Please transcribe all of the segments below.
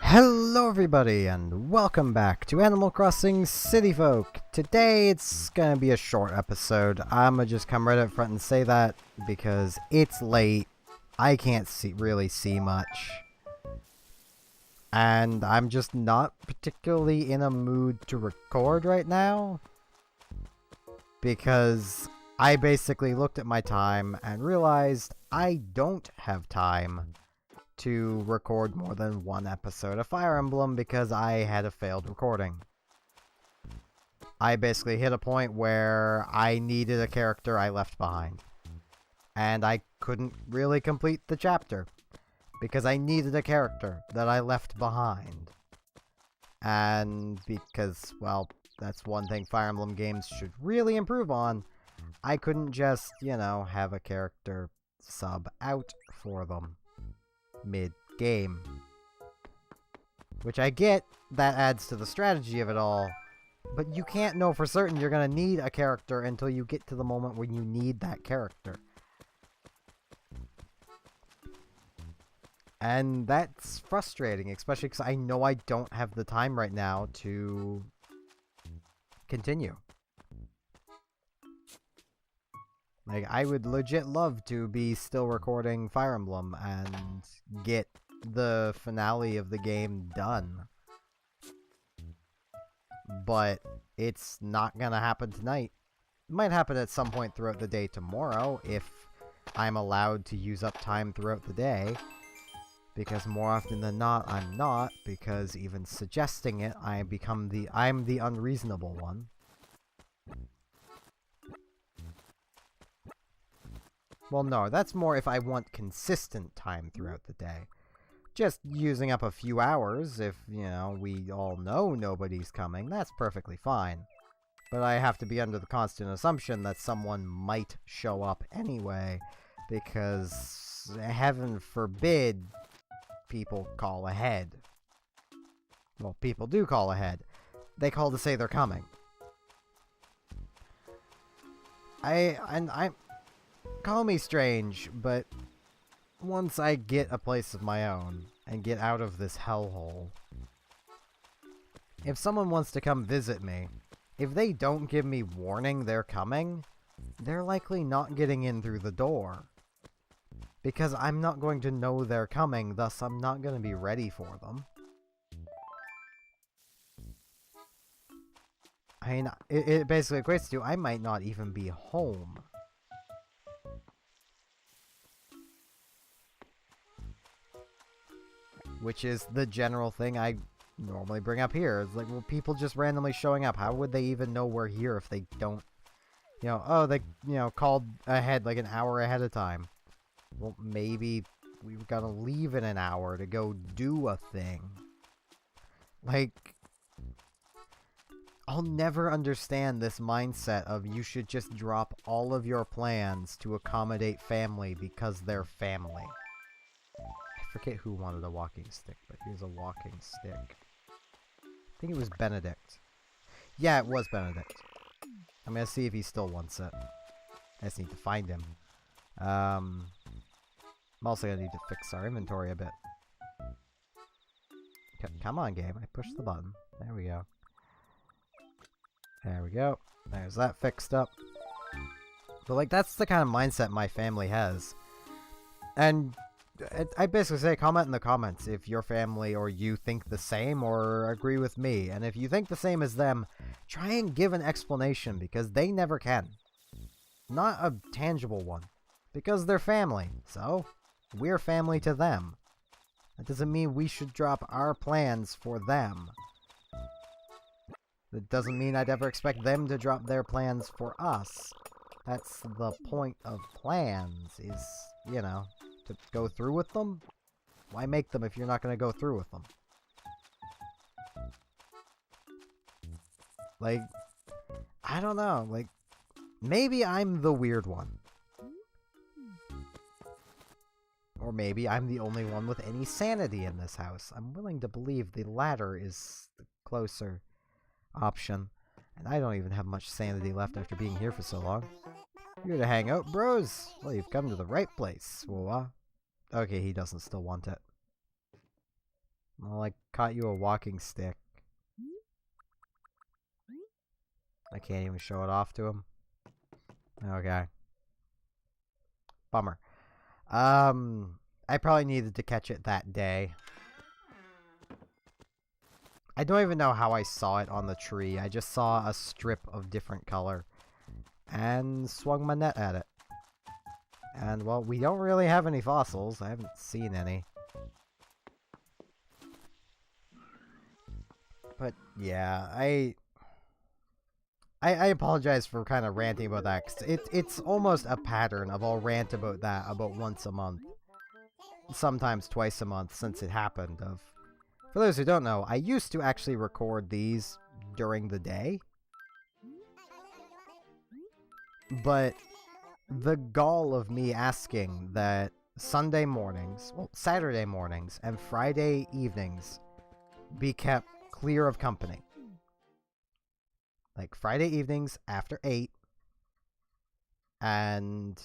Hello everybody and welcome back to Animal Crossing City Folk. Today it's gonna be a short episode. I'm gonna just come right up front and say that because it's late. I can't really see much. And I'm just not particularly in a mood to record right now. Because I basically looked at my time and realized I don't have time to record more than one episode of Fire Emblem because I had a failed recording. I basically hit a point where I needed a character I left behind. And I couldn't really complete the chapter because I needed a character that I left behind. And because, well, that's one thing Fire Emblem games should really improve on. I couldn't just, have a character sub out for them mid-game. Which I get, that adds to the strategy of it all, but you can't know for certain you're gonna need a character until you get to the moment when you need that character. And that's frustrating, especially because I know I don't have the time right now to continue. Like, I would legit love to be still recording Fire Emblem and get the finale of the game done. But it's not gonna happen tonight. It might happen at some point throughout the day tomorrow if I'm allowed to use up time throughout the day. Because more often than not, I'm not, because even suggesting it, I'm the unreasonable one. Well, no, that's more if I want consistent time throughout the day. Just using up a few hours, if, we all know nobody's coming, that's perfectly fine. But I have to be under the constant assumption that someone might show up anyway, because, heaven forbid, people call ahead. Well, people do call ahead. They call to say they're coming. Call me strange, but once I get a place of my own and get out of this hellhole, if someone wants to come visit me, if they don't give me warning they're coming, they're likely not getting in through the door. Because I'm not going to know they're coming, thus I'm not going to be ready for them. I mean, it basically equates to I might not even be home. Which is the general thing I normally bring up here. It's like, well, people just randomly showing up. How would they even know we're here if they don't, they, called ahead like an hour ahead of time. Well, maybe we've got to leave in an hour to go do a thing. Like, I'll never understand this mindset of you should just drop all of your plans to accommodate family because they're family. I forget who wanted a walking stick, but here's a walking stick. I think it was Benedict. Yeah, it was Benedict. I'm gonna see if he still wants it. I just need to find him. I'm also gonna need to fix our inventory a bit. Come on, game. I pushed the button. There we go. There we go. There's that fixed up. But, like, that's the kind of mindset my family has. And I basically say, comment in the comments if your family or you think the same or agree with me. And if you think the same as them, try and give an explanation because they never can. Not a tangible one. Because they're family. So, we're family to them. That doesn't mean we should drop our plans for them. That doesn't mean I'd ever expect them to drop their plans for us. That's the point of plans, is, to go through with them? Why make them if you're not going to go through with them? Like, I don't know, like, maybe I'm the weird one. Or maybe I'm the only one with any sanity in this house. I'm willing to believe the latter is the closer option. And I don't even have much sanity left after being here for so long. Here to hang out, bros? Well, you've come to the right place. Okay, he doesn't still want it. Well, I caught you a walking stick. I can't even show it off to him. Okay. Bummer. I probably needed to catch it that day. I don't even know how I saw it on the tree. I just saw a strip of different color. And swung my net at it. And, well, we don't really have any fossils. I haven't seen any. But, yeah, I apologize for kind of ranting about that, 'cause it's almost a pattern of I'll rant about that about once a month. Sometimes twice a month since it happened. For those who don't know, I used to actually record these during the day. But the gall of me asking that Sunday mornings, well, Saturday mornings, and Friday evenings be kept clear of company. Like Friday evenings after 8, and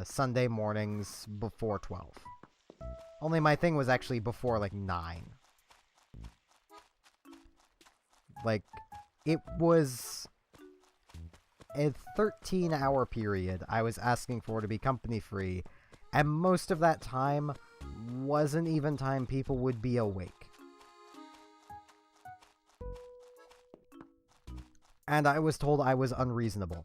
Sunday mornings before 12. Only my thing was actually before, like, 9. Like, it was a 13-hour period I was asking for to be company-free, and most of that time wasn't even time people would be awake. And I was told I was unreasonable.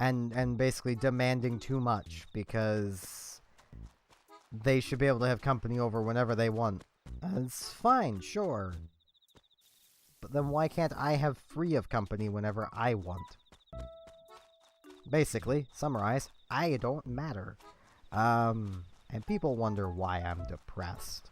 And basically demanding too much, because they should be able to have company over whenever they want. And it's fine, sure. But then why can't I have free of company whenever I want? Basically, summarize, I don't matter. And people wonder why I'm depressed.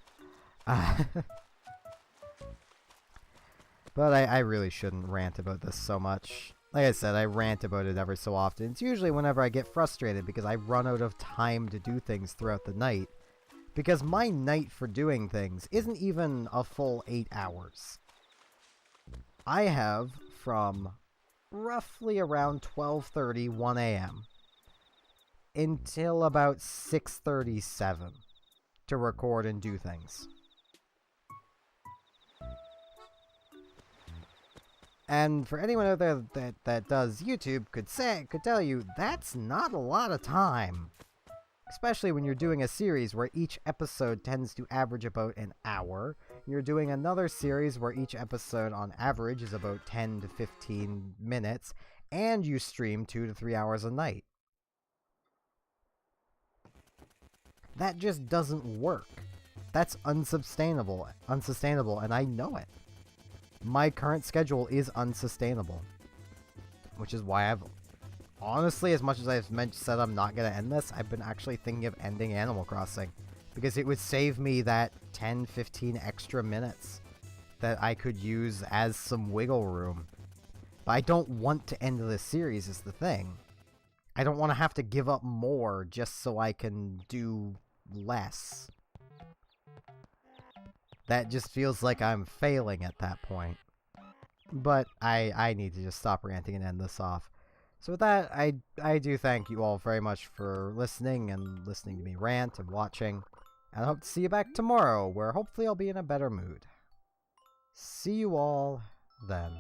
But I really shouldn't rant about this so much. Like I said, I rant about it every so often. It's usually whenever I get frustrated because I run out of time to do things throughout the night. Because my night for doing things isn't even a full 8 hours. I have from roughly around 12:30, 1 a.m. until about 6:37 to record and do things. And for anyone out there that does YouTube could tell you that's not a lot of time. Especially when you're doing a series where each episode tends to average about an hour. You're doing another series where each episode on average is about 10 to 15 minutes, and you stream 2 to 3 hours a night. That just doesn't work. That's unsustainable, and I know it. My current schedule is unsustainable. Which is why I've... Honestly, as much as I've said I'm not going to end this, I've been actually thinking of ending Animal Crossing. Because it would save me that 10, 15 extra minutes that I could use as some wiggle room. But I don't want to end this series is the thing. I don't want to have to give up more just so I can do less. That just feels like I'm failing at that point. But I need to just stop ranting and end this off. So with that, I do thank you all very much for listening and listening to me rant and watching. And I hope to see you back tomorrow, where hopefully I'll be in a better mood. See you all then.